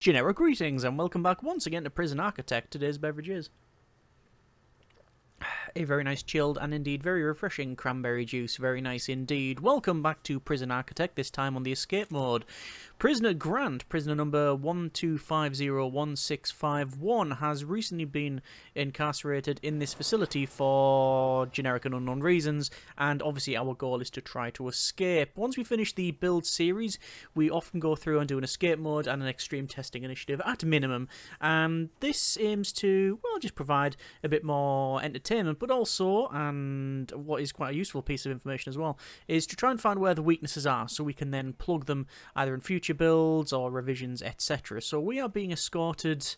Generic greetings and welcome back once again to Prison Architect. Today's beverage is a very nice chilled and indeed very refreshing cranberry juice. Very nice indeed. Welcome back to Prison Architect, this time on the escape mode. Prisoner Grant, prisoner number 12501651, has recently been incarcerated in this facility for generic and unknown reasons, and obviously our goal is to try to escape. Once we finish the build series, we often go through and do an escape mode and an extreme testing initiative at minimum, and this aims to, well, just provide a bit more entertainment, but also, and what is quite a useful piece of information as well, is to try and find where the weaknesses are so we can then plug them either in future builds or revisions, etc. So we are being escorted.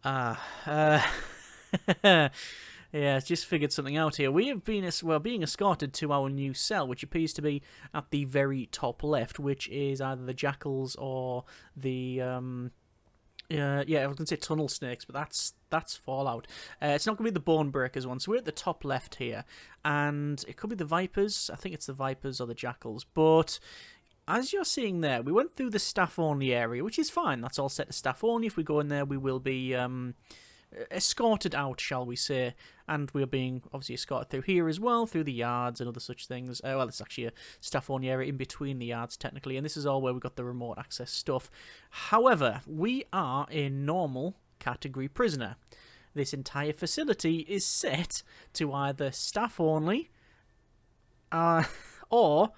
Yeah, just figured something out here. We have been being escorted to our new cell, which appears to be at the very top left, which is either the jackals or the yeah, I was going to say tunnel snakes, but that's Fallout. It's not going to be the bone breakers one, so we're at the top left here, and it could be the vipers. I think it's the vipers or the jackals, but as you're seeing there, we went through the staff-only area, which is fine. That's all set to staff-only. If we go in there, we will be escorted out, shall we say. And we're being, obviously, escorted through here as well, through the yards and other such things. Well, it's actually a staff-only area in between the yards, technically. And this is all where we've got the remote access stuff. However, we are a normal category prisoner. This entire facility is set to either staff-only or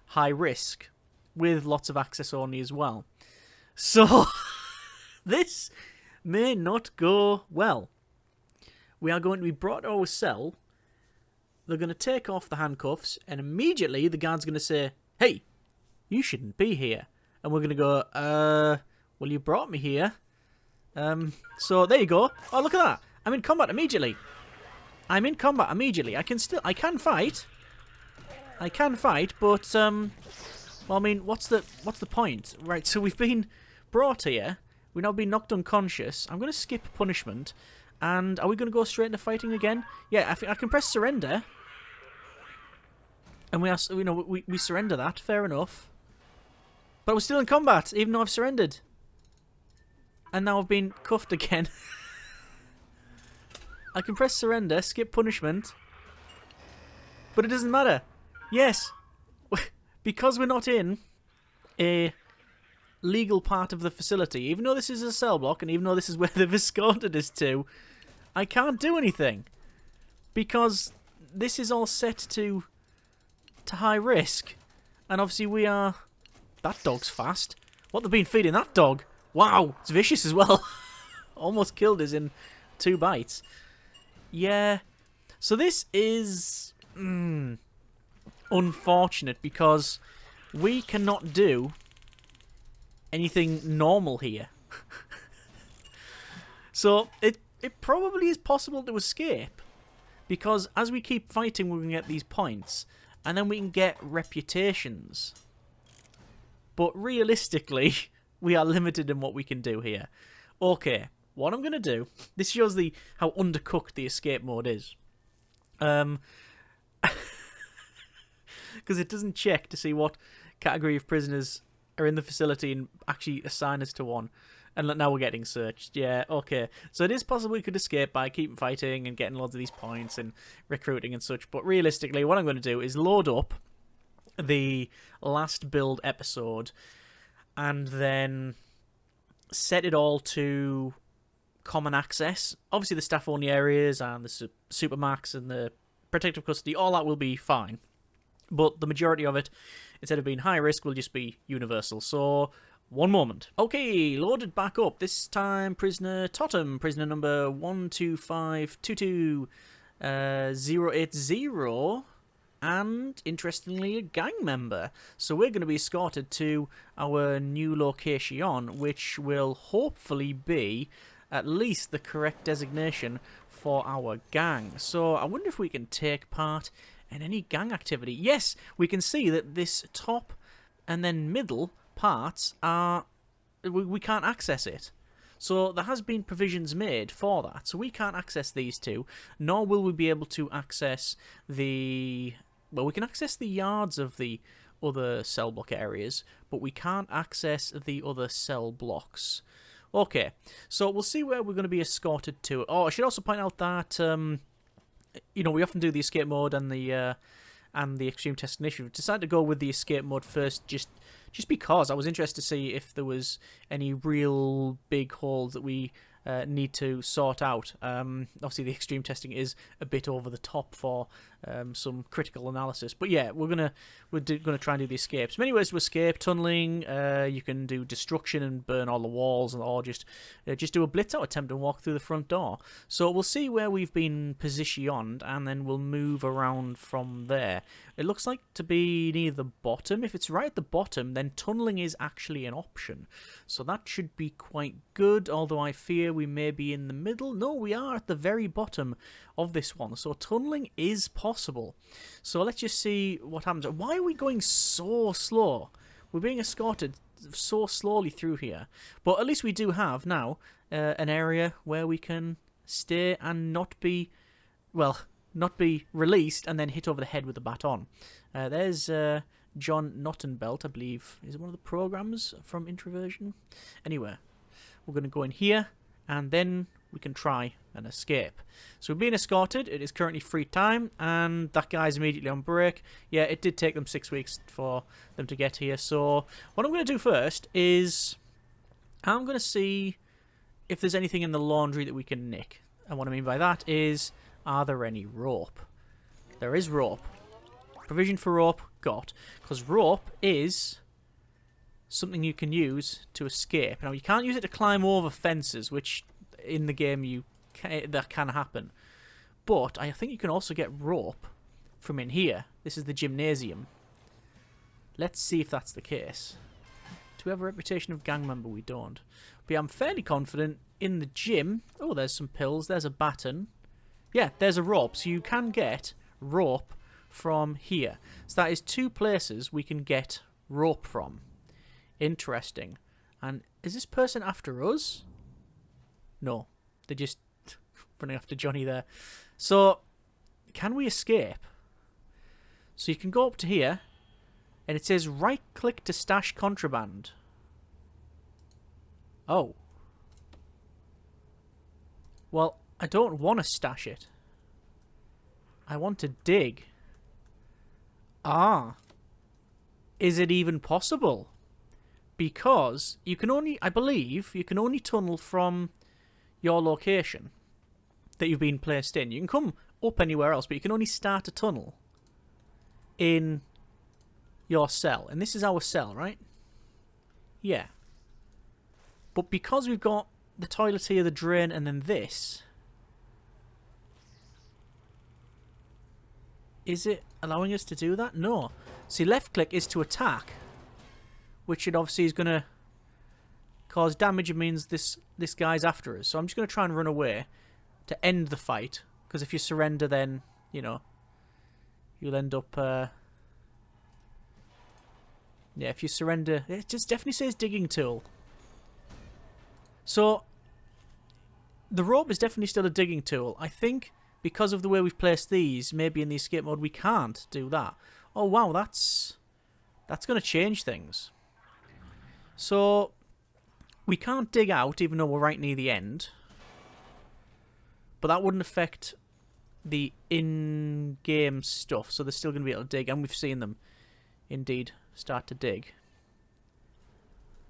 high risk, with lots of access only as well. So, this may not go well. We are going to be brought to our cell. They're going to take off the handcuffs, and immediately the guard's going to say, "Hey, you shouldn't be here." And we're going to go, well, you brought me here. So there you go. Oh, look at that. I'm in combat immediately. I can fight. But, well, I mean, what's the point? Right, so we've been brought here. We've now been knocked unconscious. I'm going to skip punishment. And are we going to go straight into fighting again? Yeah, I can press surrender. And we surrender that. Fair enough. But we're still in combat, even though I've surrendered. And now I've been cuffed again. I can press surrender, skip punishment. But it doesn't matter. Yes. Because we're not in a legal part of the facility, even though this is a cell block and even though this is where they've escorted us to, I can't do anything. Because this is all set to high risk. And obviously we are... That dog's fast. What they've been feeding that dog? Wow, it's vicious as well. Almost killed us in 2 bites. Yeah. So this is... unfortunate, because we cannot do anything normal here. So it probably is possible to escape, because as we keep fighting, we can get these points, and then we can get reputations. But realistically, we are limited in what we can do here. Okay, what I'm going to do, this shows how undercooked the escape mode is. Because it doesn't check to see what category of prisoners are in the facility and actually assign us to one. And now we're getting searched. Yeah, okay. So it is possible we could escape by keeping fighting and getting loads of these points and recruiting and such. But realistically, what I'm going to do is load up the last build episode and then set it all to common access. Obviously, the staff-only areas and the supermax and the protective custody, all that will be fine. But the majority of it, instead of being high risk, will just be universal. So, one moment. Okay, loaded back up. This time, prisoner Totem, prisoner number 12522080, and, interestingly, a gang member. So we're going to be escorted to our new location, which will hopefully be at least the correct designation for our gang. So I wonder if we can take part in any gang activity. Yes, we can see that this top and then middle parts are... We can't access it. So there has been provisions made for that. So we can't access these two, nor will we be able to access the... Well, we can access the yards of the other cell block areas, but we can't access the other cell blocks. Okay, so we'll see where we're going to be escorted to. Oh, I should also point out that, you know, we often do the escape mode and the extreme test initiative. Decided to go with the escape mode first, just because I was interested to see if there was any real big holes that we need to sort out. Obviously, the extreme testing is a bit over the top for some critical analysis, but yeah, we're gonna try and do the escapes. Many ways to escape: tunneling. You can do destruction and burn all the walls, or just do a blitz out attempt and walk through the front door. So we'll see where we've been positioned, and then we'll move around from there. It looks like to be near the bottom. If it's right at the bottom, then tunneling is actually an option. So that should be quite good, although I fear we may be in the middle. No, we are at the very bottom of this one. So tunneling is possible. So let's just see what happens. Why are we going so slow? We're being escorted so slowly through here. But at least we do have now an area where we can stay and not be, well, not be released and then hit over the head with the baton. There's John Nottenbelt, I believe. Is it one of the programs from Introversion? Anyway, we're going to go in here, and then we can try and escape. So we're being escorted. It is currently free time, and that guy's immediately on break. Yeah, it did take them 6 weeks for them to get here. So what I'm going to do first is I'm going to see if there's anything in the laundry that we can nick. And what I mean by that is, are there any rope? There is rope. Provision for rope, got. Because rope is something you can use to escape. Now, you can't use it to climb over fences, which in the game that can happen. But I think you can also get rope from in here. This is the gymnasium. Let's see if that's the case. Do we have a reputation of gang member? We don't. But yeah, I'm fairly confident in the gym. Oh, there's some pills. There's a baton. Yeah, there's a rope. So you can get rope from here. So that is 2 places we can get rope from. Interesting. And is this person after us? No. They're just running after Johnny there. So, can we escape? So you can go up to here, and it says right-click to stash contraband. Oh. Well, I don't want to stash it. I want to dig. Ah. Is it even possible? Because you can only, I believe, you can only tunnel from your location that you've been placed in. You can come up anywhere else, but you can only start a tunnel in your cell. And this is our cell, right? Yeah. But because we've got the toilet here, the drain, and then this, is it allowing us to do that? No. See, left click is to attack, which it obviously is going to cause damage. It means this guy's after us. So I'm just going to try and run away to end the fight. Because if you surrender, then, you know, you'll end up... yeah, if you surrender... It just definitely says digging tool. So, the rope is definitely still a digging tool. I think because of the way we've placed these, maybe in the escape mode we can't do that. Oh, wow, that's going to change things. So, we can't dig out, even though we're right near the end. But that wouldn't affect the in-game stuff. So they're still going to be able to dig. And we've seen them, indeed, start to dig.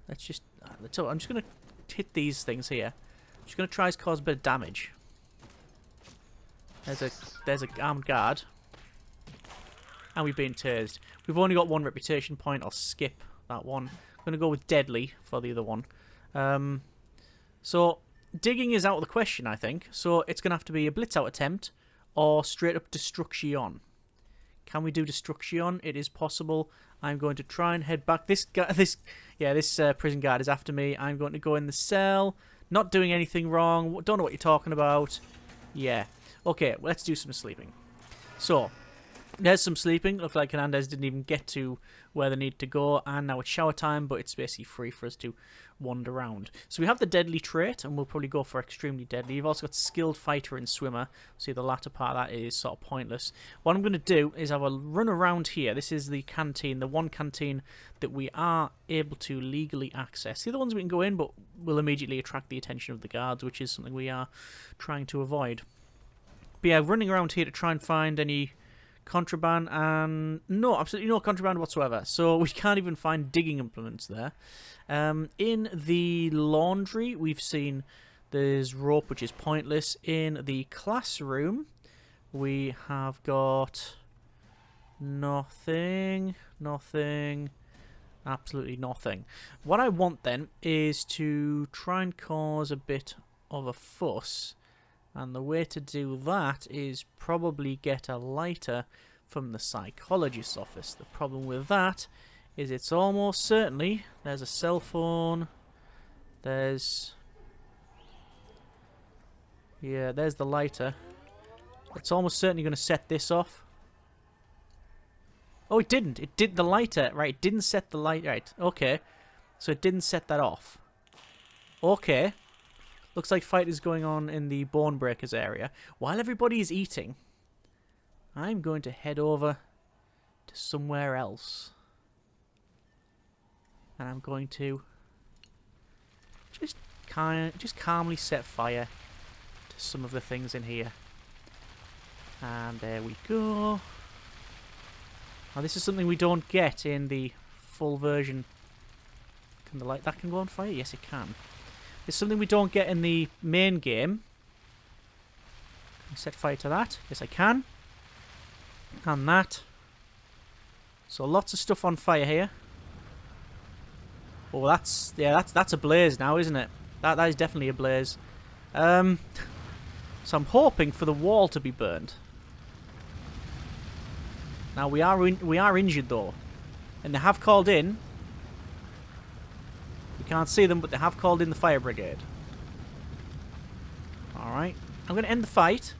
Let's just... I'm just going to hit these things here. I'm just going to try to cause a bit of damage. There's a armed guard. And we've been tased. We've only got 1 reputation point. I'll skip that one. I'm going to go with deadly for the other one. So, digging is out of the question, I think. So, it's going to have to be a blitz out attempt or straight up destruction. Can we do destruction? It is possible. I'm going to try and head back. This guy, this prison guard is after me. I'm going to go in the cell. Not doing anything wrong. Don't know what you're talking about. Yeah. Okay, let's do some sleeping. So, There's some sleeping. Looks like Hernandez didn't even get to where they need to go, and now it's shower time, but it's basically free for us to wander around. So we have the deadly trait, and we'll probably go for extremely deadly. You've also got skilled fighter and swimmer. See, the latter part of that is sort of pointless. What I'm going to do is have a run around here. This is the canteen, the one canteen that we are able to legally access. The other ones we can go in, but will immediately attract the attention of the guards, which is something we are trying to avoid. But yeah, running around here to try and find any contraband, and no, absolutely no contraband whatsoever. So we can't even find digging implements there. In the laundry, we've seen there's rope, which is pointless. In the classroom, we have got nothing, absolutely nothing. What I want then is to try and cause a bit of a fuss. And the way to do that is probably get a lighter from the psychologist's office. The problem with that is it's almost certainly... There's a cell phone. There's... Yeah, there's the lighter. It's almost certainly going to set this off. Oh, it didn't. It did the lighter. Right, it didn't set the light. Right, okay. So it didn't set that off. Okay. Looks like fight is going on in the Bone Breakers area. While everybody is eating, I'm going to head over to somewhere else. And I'm going to just calmly set fire to some of the things in here. And there we go. Now this is something we don't get in the full version. Can the light that can go on fire? Yes, it can. It's something we don't get in the main game. Can I set fire to that? Yes, I can. And that. So lots of stuff on fire here. Oh, that's a blaze now, isn't it? That is definitely a blaze. So I'm hoping for the wall to be burned. Now we are injured though, and they have called in. We can't see them, but they have called in the fire brigade. Alright. I'm going to end the fight,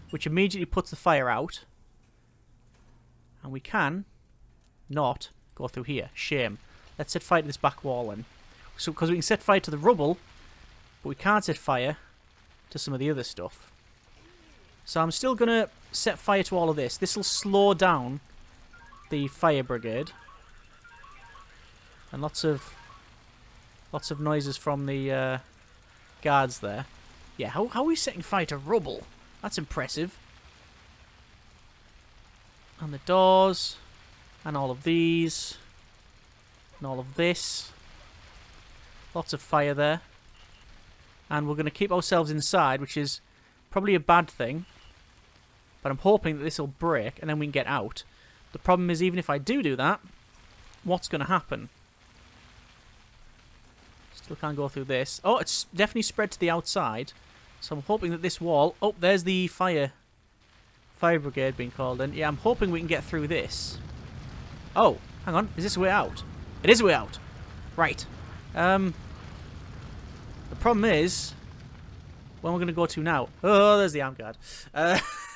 which immediately puts the fire out. And we can not go through here. Shame. Let's set fire to this back wall then. So, because we can set fire to the rubble, but we can't set fire to some of the other stuff. So I'm still going to set fire to all of this. This will slow down the fire brigade. And lots of noises from the guards there. Yeah, how are we setting fire to rubble? That's impressive. And the doors. And all of these. And all of this. Lots of fire there. And we're going to keep ourselves inside, which is probably a bad thing. But I'm hoping that this will break and then we can get out. The problem is, even if I do that, what's going to happen? Still can't go through this. Oh, it's definitely spread to the outside. So I'm hoping that this wall... Oh, there's the fire brigade being called in. Yeah, I'm hoping we can get through this. Oh, hang on. Is this a way out? It is a way out. Right. The problem is... Where am I going to go to now? Oh, there's the arm guard.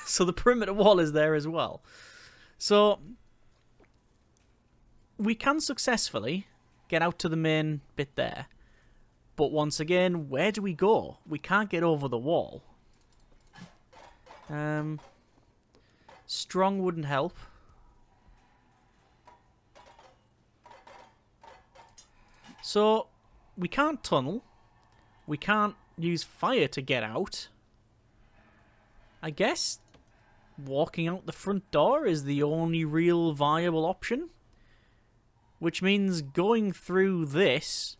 So the perimeter wall is there as well. So we can successfully get out to the main bit there. But once again, where do we go? We can't get over the wall. Strong wouldn't help. So we can't tunnel. We can't use fire to get out. I guess walking out the front door is the only real viable option. Which means going through this,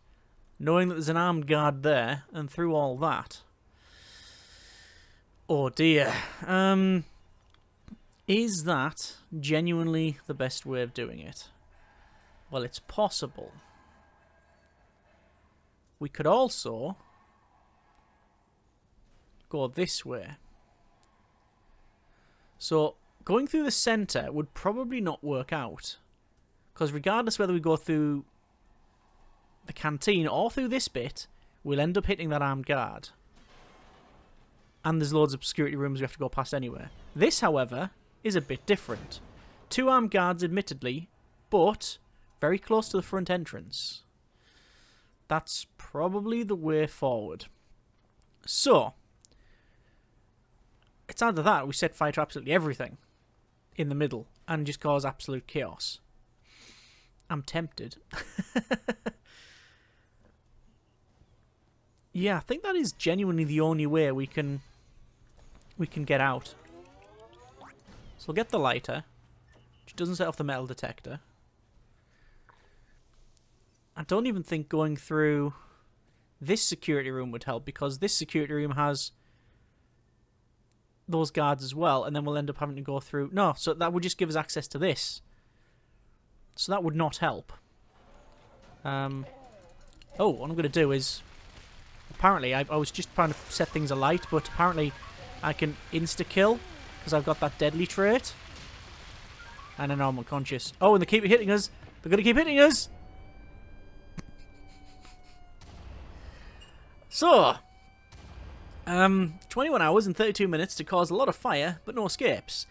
knowing that there's an armed guard there, and through all that. Oh dear. Is that genuinely the best way of doing it? Well, it's possible. We could also go this way. So, going through the centre would probably not work out. Because regardless whether we go through the canteen or through this bit, we'll end up hitting that armed guard. And there's loads of security rooms we have to go past anyway. This, however, is a bit different. 2 armed guards, admittedly, but very close to the front entrance. That's probably the way forward. So, it's either that or we set fire to absolutely everything in the middle and just cause absolute chaos. I'm tempted. Yeah, I think that is genuinely the only way we can get out. So we'll get the lighter, which doesn't set off the metal detector. I don't even think going through this security room would help, because this security room has those guards as well, and then we'll end up having to go through... No, so that would just give us access to this. So that would not help. Oh, what I'm going to do is... Apparently, I was just trying to set things alight, but apparently I can insta-kill, because I've got that deadly trait. And I know I'm unconscious. Oh, and they keep hitting us. They're going to keep hitting us! So... 21 hours and 32 minutes to cause a lot of fire, but no escapes.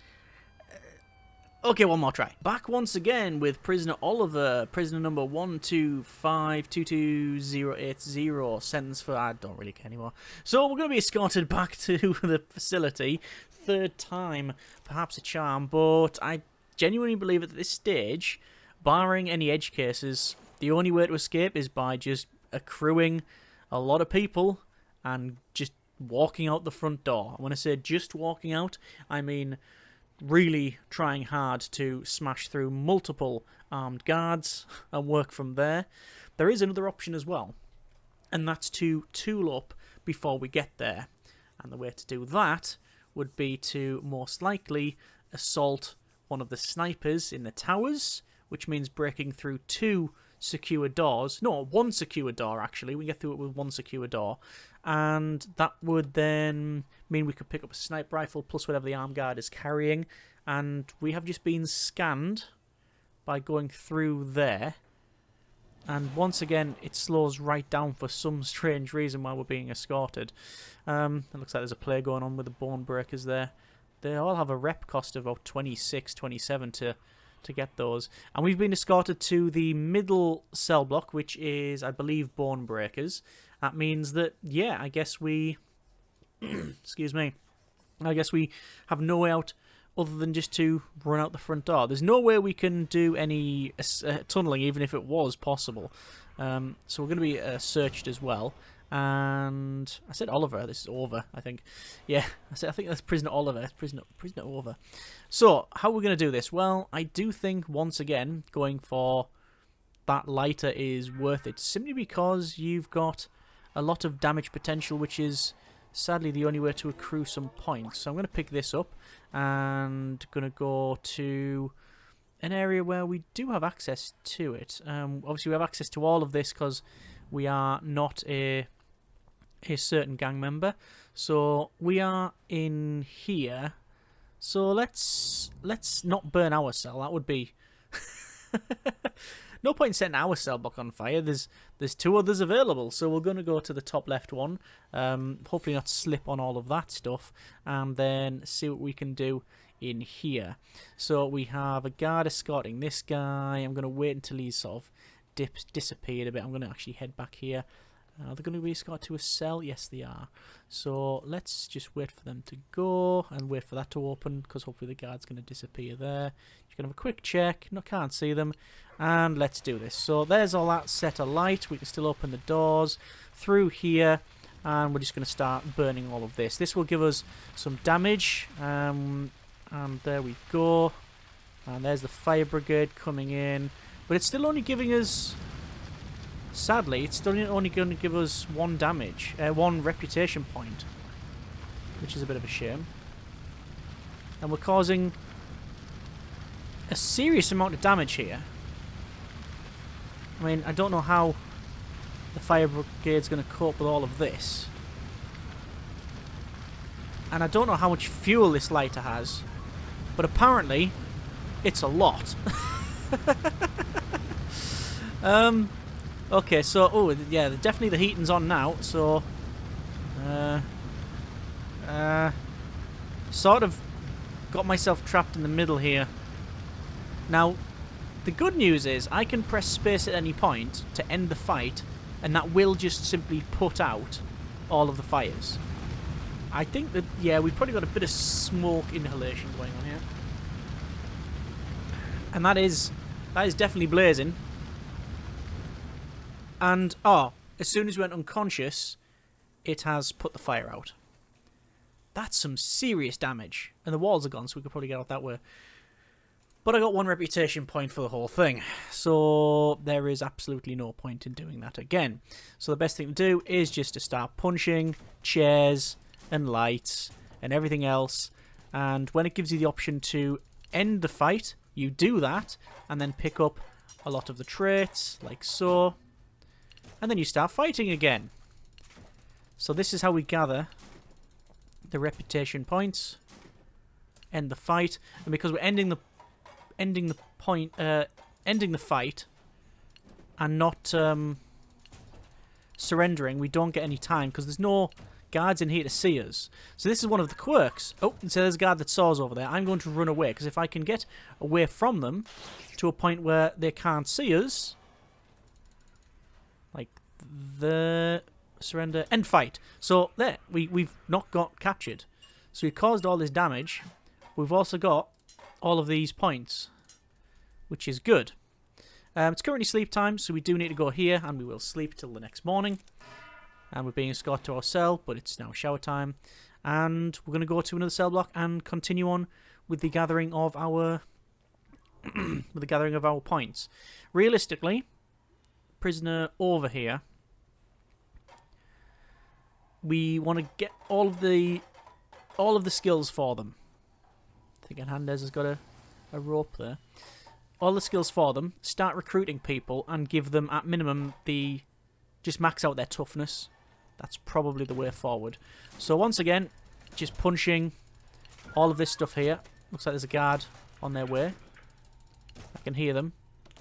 Okay, one more try. Back once again with Prisoner Oliver, prisoner number 125222080, sentence for... I don't really care anymore. So we're going to be escorted back to the facility. 3rd time, perhaps a charm, but I genuinely believe at this stage, barring any edge cases, the only way to escape is by just accruing a lot of people and just walking out the front door. When I say just walking out, I mean really trying hard to smash through multiple armed guards and work from there. There is another option as well, and that's to tool up before we get there. And the way to do that would be to most likely assault one of the snipers in the towers, which means breaking through 2 secure doors. No, 1 secure door, actually. We can get through it with 1 secure door. And that would then mean we could pick up a sniper rifle plus whatever the armed guard is carrying. And we have just been scanned by going through there. And once again, it slows right down for some strange reason while we're being escorted. It looks like there's a play going on with the bone breakers there. They all have a rep cost of about 26, 27 to get those. And we've been escorted to the middle cell block, which is, I believe, bone breakers. That means that, yeah, I guess we... excuse me. I guess we have no way out other than just to run out the front door. There's no way we can do any tunneling, even if it was possible. So we're going to be searched as well. And I said Oliver. This is over, I think. Yeah, I think that's Prisoner Oliver. It's Prisoner Oliver. So, how are we going to do this? Well, I do think, once again, going for that lighter is worth it. Simply because you've got a lot of damage potential, which is sadly the only way to accrue some points. So I'm going to pick this up and going to go to an area where we do have access to it. Obviously, we have access to all of this because we are not a certain gang member. So we are in here. So let's not burn our cell. That would be no point in setting our cell block on fire. There's 2 others available, so we're going to go to the top left one. Hopefully not slip on all of that stuff, and then see what we can do in here. So we have a guard escorting this guy. I'm going to wait until he's sort of disappeared a bit. I'm going to actually head back here. Are they going to be escorted to a cell? Yes, they are. So let's just wait for them to go and wait for that to open, because hopefully the guard's going to disappear there. Just going to have a quick check. No, can't see them. And let's do this. So there's all that set alight. We can still open the doors through here. And we're just going to start burning all of this. This will give us some damage. And there we go. And there's the fire brigade coming in. But it's still only giving us... Sadly, it's still only going to give us 1 damage, 1 reputation point, which is a bit of a shame. And we're causing a serious amount of damage here. I mean, I don't know how the fire brigade's going to cope with all of this. And I don't know how much fuel this lighter has, but apparently it's a lot. Okay, so, oh, yeah, definitely the heating's on now, so, sort of got myself trapped in the middle here. Now, the good news is I can press space at any point to end the fight, and that will just simply put out all of the fires. I think that, yeah, we've probably got a bit of smoke inhalation going on here. And that is definitely blazing. And, oh, as soon as we went unconscious, it has put the fire out. That's some serious damage. And the walls are gone, so we could probably get out that way. But I got 1 reputation point for the whole thing. So there is absolutely no point in doing that again. So the best thing to do is just to start punching chairs and lights and everything else. And when it gives you the option to end the fight, you do that. And then pick up a lot of the traits, like so. And then you start fighting again. So this is how we gather the reputation points. End the fight. And because we're ending the fight and not surrendering, we don't get any time because there's no guards in here to see us. So this is one of the quirks. Oh, and so there's a guard that saw us over there. I'm going to run away because if I can get away from them to a point where they can't see us, like the surrender, end fight. So there, we've not got captured. So we've caused all this damage. We've also got all of these points, which is good. It's currently sleep time, so we do need to go here, and we will sleep till the next morning. And we're being escorted to our cell, but it's now shower time. And we're going to go to another cell block and continue on with the gathering of our points. Realistically, prisoner over here, we want to get all of the skills for them. I think Hernandez has got a rope there. All the skills for them. Start recruiting people and give them at minimum just max out their toughness. That's probably the way forward. So once again, just punching all of this stuff here. Looks like there's a guard on their way. I can hear them.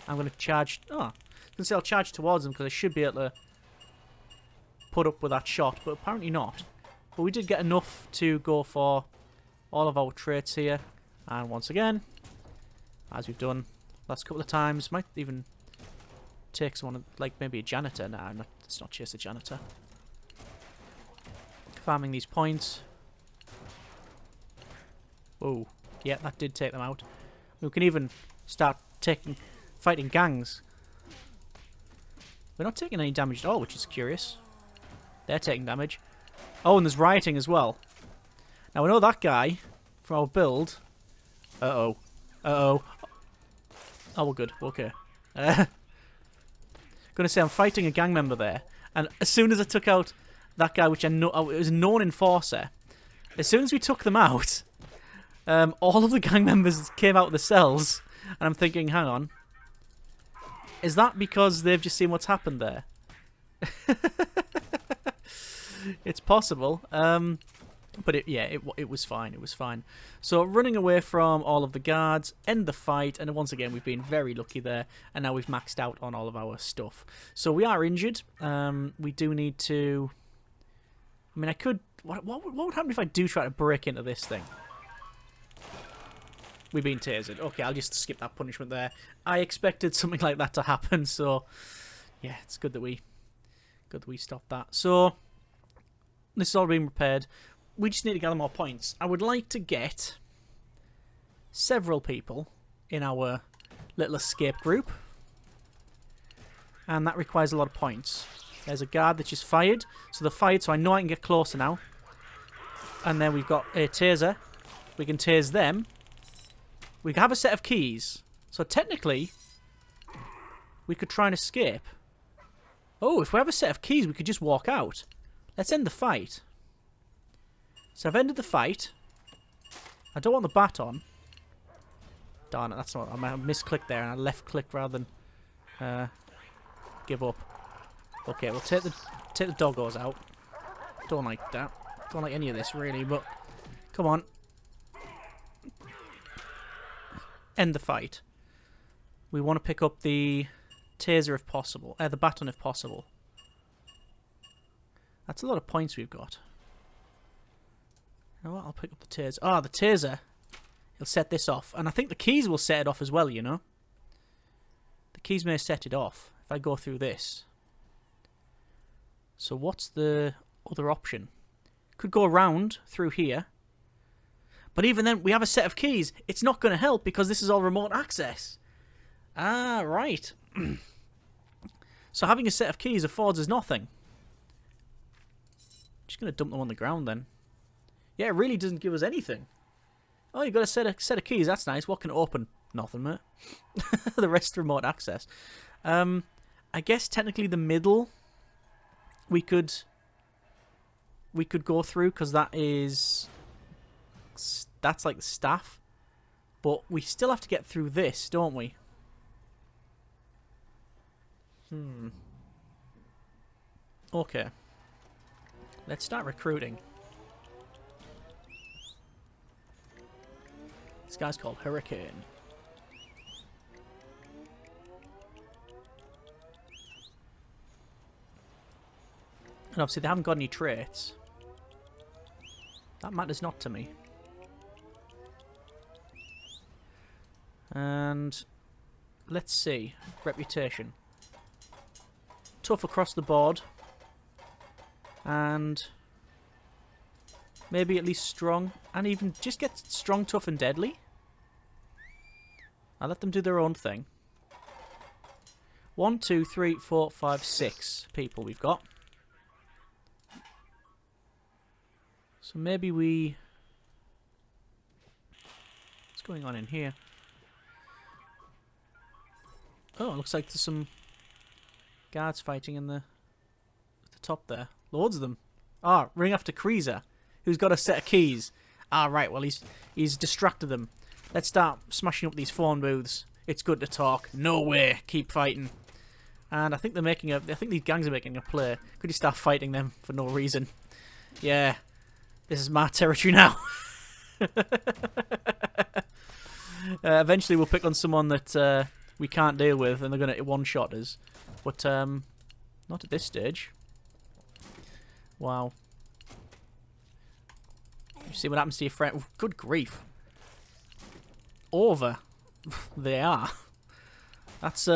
I'm going to charge. Oh, I was going to say I'll charge towards them because I should be able to put up with that shot, but apparently not. But we did get enough to go for all of our traits here. And once again, as we've done last couple of times, might even take someone like maybe a janitor. Nah, let's not chase a janitor. Farming these points. Whoa. Yeah, that did take them out. We can even start fighting gangs. We're not taking any damage at all, which is curious. They're taking damage. Oh, and there's rioting as well. Now, we know that guy from our build. Uh-oh. Uh-oh. Oh, we're good. Okay. Gonna say I'm fighting a gang member there. And as soon as I took out that guy, which I know it was a known enforcer, as soon as we took them out, all of the gang members came out of the cells. And I'm thinking, hang on. Is that because they've just seen what's happened there? It's possible. But it was fine. It was fine. So running away from all of the guards, end the fight, and once again we've been very lucky there, and now we've maxed out on all of our stuff. So we are injured. We do need to. I mean, I could. What would happen if I do try to break into this thing? We've been tasered. Okay, I'll just skip that punishment there. I expected something like that to happen, so yeah, it's good that we stopped that. So this is all being repaired. We just need to gather more points. I would like to get several people in our little escape group, and that requires a lot of points. There's a guard that just fired, so they're fired, so I know I can get closer now. And then we've got a taser. We can tase them. We have a set of keys, so technically we could try and escape. Oh, if we have a set of keys, we could just walk out. Let's end the fight. So I've ended the fight. I don't want the bat Darn it, that's not. I misclicked there and I left click rather than give up. Okay, we'll take the doggos out. Don't like that. Don't like any of this really, but come on. End the fight. We want to pick up the taser if possible. The baton if possible. That's a lot of points we've got. You know what? I'll pick up the taser. Ah, the taser. It'll set this off. And I think the keys will set it off as well, you know. The keys may set it off if I go through this. So what's the other option? Could go around through here. But even then, we have a set of keys. It's not going to help because this is all remote access. Ah, right. So having a set of keys affords us nothing. Just going to dump them on the ground then. Yeah, it really doesn't give us anything. Oh, you've got a set of keys. That's nice. What can open? Nothing, mate. The rest remote access. I guess technically the middle we could go through because that's like the staff. But we still have to get through this, don't we? Okay. Let's start recruiting. This guy's called Hurricane. And obviously they haven't got any traits. That matters not to me. And let's see. Reputation. Tough across the board. And maybe at least strong. And even just get strong, tough and deadly. I'll let them do their own thing. 1, 2, 3, 4, 5, 6 people we've got. So maybe we... What's going on in here? Oh, it looks like there's some guards fighting in the at the top there. Loads of them. Ah, ring after Creaser, who's got a set of keys. Ah, right. Well, he's distracted them. Let's start smashing up these phone booths. It's good to talk. No way. Keep fighting. And I think they're making a. I think these gangs are making a play. Could you start fighting them for no reason? Yeah, this is my territory now. Eventually, we'll pick on someone that we can't deal with, and they're going to one-shot us. But not at this stage. Wow. You see what happens to your friend? Ooh, good grief. Over. They are. That's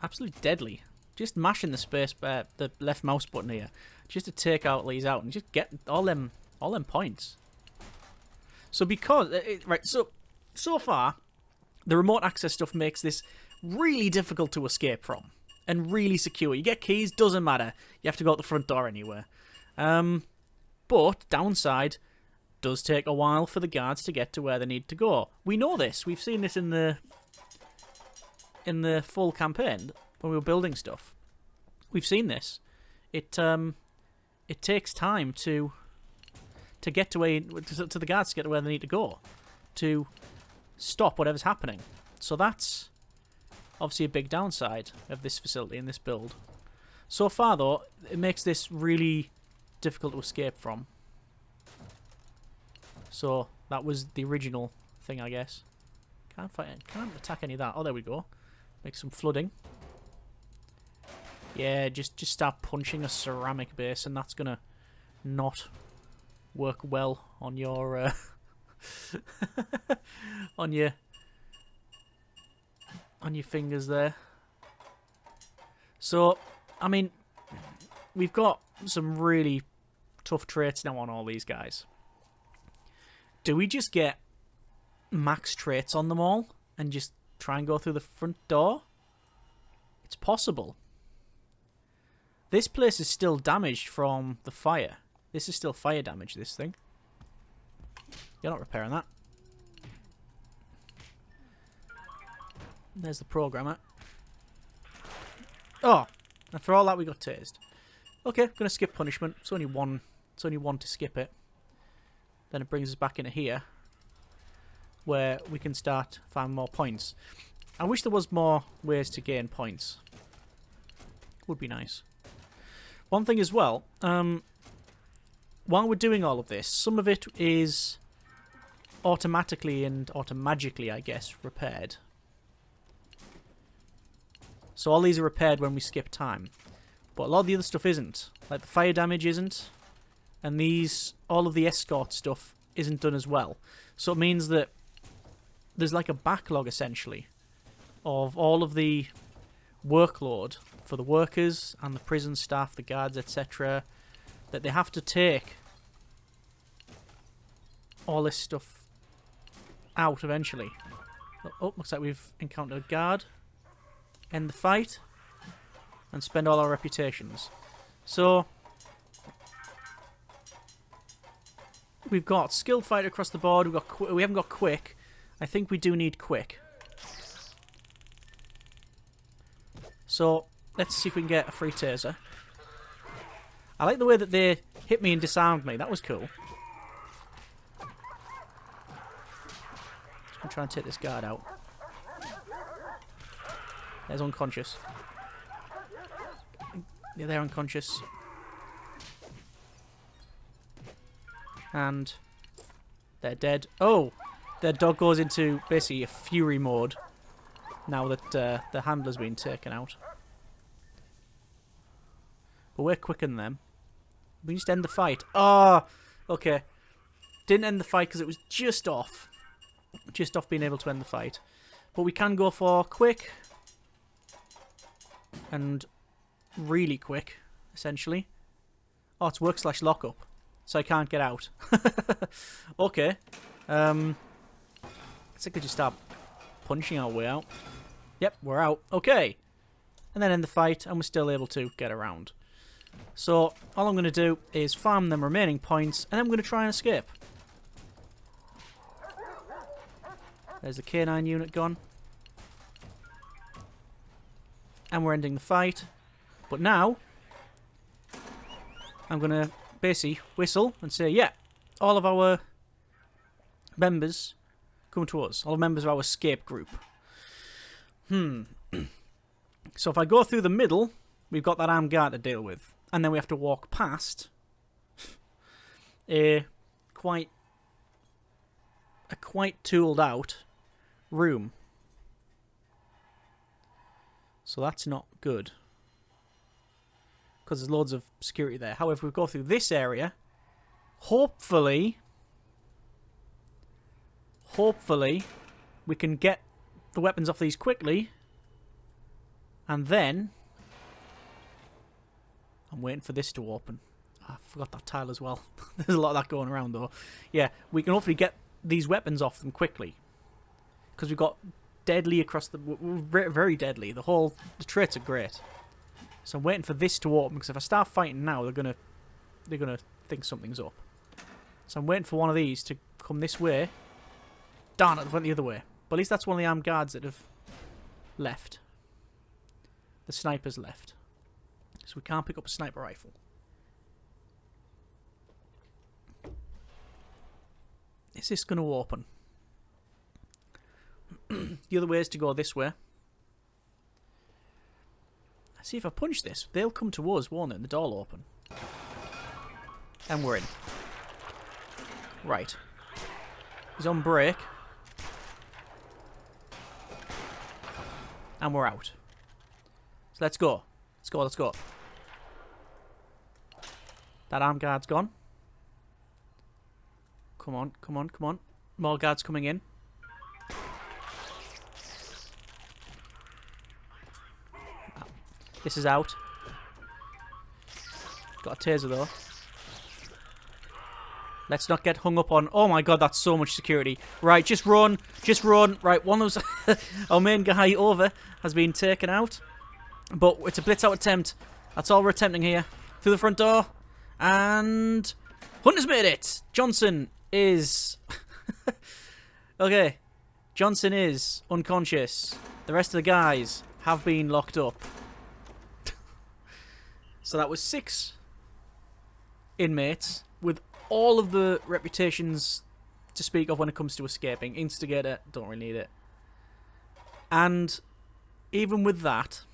absolutely deadly. Just mashing the the left mouse button here, just to take out these out and just get all them points. So because right, so far, the remote access stuff makes this really difficult to escape from and really secure. You get keys, doesn't matter. You have to go out the front door anywhere. But downside, does take a while for the guards to get to where they need to go. We know this. We've seen this in the full campaign when we were building stuff. We've seen this. It takes time to get to the guards to get to where they need to go to stop whatever's happening. So that's obviously a big downside of this facility and this build. So far, though, it makes this really difficult to escape from. So that was the original thing, I guess. Can't attack any of that. Oh, there we go. Make some flooding. Yeah, just start punching a ceramic base, and that's gonna not work well on your on your fingers there. So, I mean, we've got some really tough traits now on all these guys. Do we just get max traits on them all and just try and go through the front door? It's possible. This place is still damaged from the fire. This is still fire damage, this thing. You're not repairing that. There's the programmer. Oh! And for all that, we got tased. Okay, gonna skip punishment. It's only one to skip it. Then it brings us back into here, where we can start finding more points. I wish there was more ways to gain points. Would be nice. One thing as well, while we're doing all of this, some of it is automatically and automagically, I guess, repaired. So all these are repaired when we skip time. But a lot of the other stuff isn't. Like the fire damage isn't. And these, all of the escort stuff isn't done as well. So it means that there's like a backlog, essentially, of all of the workload for the workers and the prison staff, the guards, etc., that they have to take all this stuff out eventually. Oh, looks like we've encountered a guard. End the fight and spend all our reputations. So we've got skilled fighter across the board. We haven't got quick. I think we do need quick. So let's see if we can get a free taser. I like the way that they hit me and disarmed me. That was cool. I'm trying to take this guard out. There's unconscious. Yeah, they're unconscious. And they're dead. Oh! Their dog goes into basically a fury mode now that the handler's been taken out. But we're quicker than them. We just end the fight. Oh! Okay. Didn't end the fight because it was just off. Just off being able to end the fight. But we can go for quick. And really quick, essentially. Oh, it's work/lockup. So I can't get out. Okay. Let's just start punching our way out. Yep, we're out. Okay. And then end the fight, and we're still able to get around. So, all I'm going to do is farm them remaining points, and then I'm going to try and escape. There's the K9 unit gone. And we're ending the fight. But now, I'm going to basically whistle and say, yeah, all of our members come to us. All members of our escape group. So if I go through the middle, we've got that armed guard to deal with. And then we have to walk past a quite tooled out room. So that's not good. Because there's loads of security there. However, if we go through this area, hopefully we can get the weapons off these quickly. And then I'm waiting for this to open. I forgot that tile as well. There's a lot of that going around though. Yeah, we can hopefully get these weapons off them quickly. Because we've got deadly across the... Very deadly. The traits are great. So I'm waiting for this to open, because if I start fighting now, they're gonna think something's up. So I'm waiting for one of these to come this way. Darn it, it went the other way. But at least that's one of the armed guards that have left. The sniper's left. So we can't pick up a sniper rifle. Is this going to open? The other way is to go this way. See, if I punch this, they'll come to us, won't they? The door will open. And we're in. Right. He's on break. And we're out. So let's go. Let's go, let's go. That armed guard's gone. Come on, come on, come on. More guards coming in. This is out. Got a taser though. Let's not get hung up on... Oh my god, that's so much security. Right, just run. Just run. Right, one of those... Our main guy over has been taken out. But it's a blitz out attempt. That's all we're attempting here. Through the front door. And... Hunter's made it! Johnson is... Okay. Johnson is unconscious. The rest of the guys have been locked up. So that was 6 inmates with all of the reputations to speak of when it comes to escaping. Instigator, don't really need it. And even with that,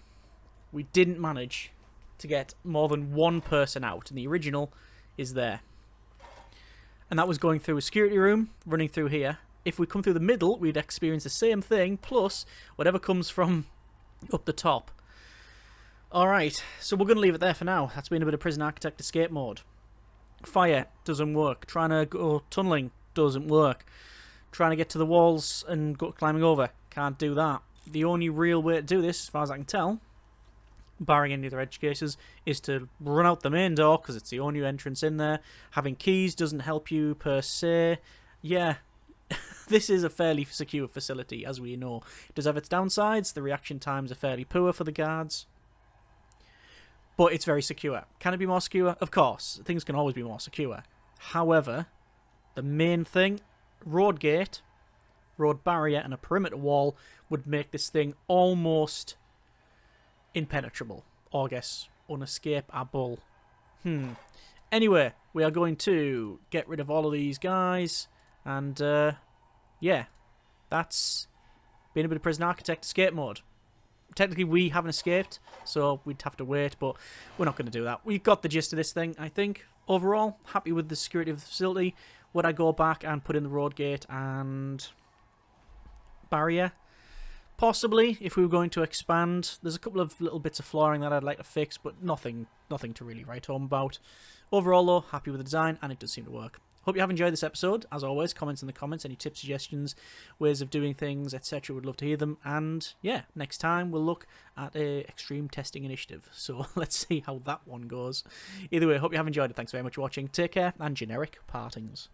we didn't manage to get more than one person out. And the original is there. And that was going through a security room, running through here. If we come through the middle, we'd experience the same thing, plus whatever comes from up the top. Alright, so we're going to leave it there for now. That's been a bit of Prison Architect escape mode. Fire doesn't work. Trying to go tunneling doesn't work. Trying to get to the walls and go climbing over, can't do that. The only real way to do this, as far as I can tell, barring any other edge cases, is to run out the main door, because it's the only entrance in there. Having keys doesn't help you per se. Yeah, this is a fairly secure facility, as we know. It does have its downsides. The reaction times are fairly poor for the guards, but it's very secure. Can it be more secure? Of course. Things can always be more secure. However, the main thing, road gate, road barrier, and a perimeter wall would make this thing almost impenetrable. Or, I guess, unescapable. Anyway, we are going to get rid of all of these guys. And, yeah, that's been a bit of Prison Architect escape mode. Technically, we haven't escaped, so we'd have to wait, but we're not going to do that. We've got the gist of this thing, I think. Overall, happy with the security of the facility. Would I go back and put in the road gate and barrier? Possibly, if we were going to expand. There's a couple of little bits of flooring that I'd like to fix, but nothing to really write home about. Overall, though, happy with the design, and it does seem to work. Hope you have enjoyed this episode. As always, comments in the comments, any tips, suggestions, ways of doing things, etc. Would love to hear them. And yeah, next time we'll look at a extreme testing initiative. So let's see how that one goes. Either way, hope you have enjoyed it. Thanks very much for watching. Take care, and generic partings.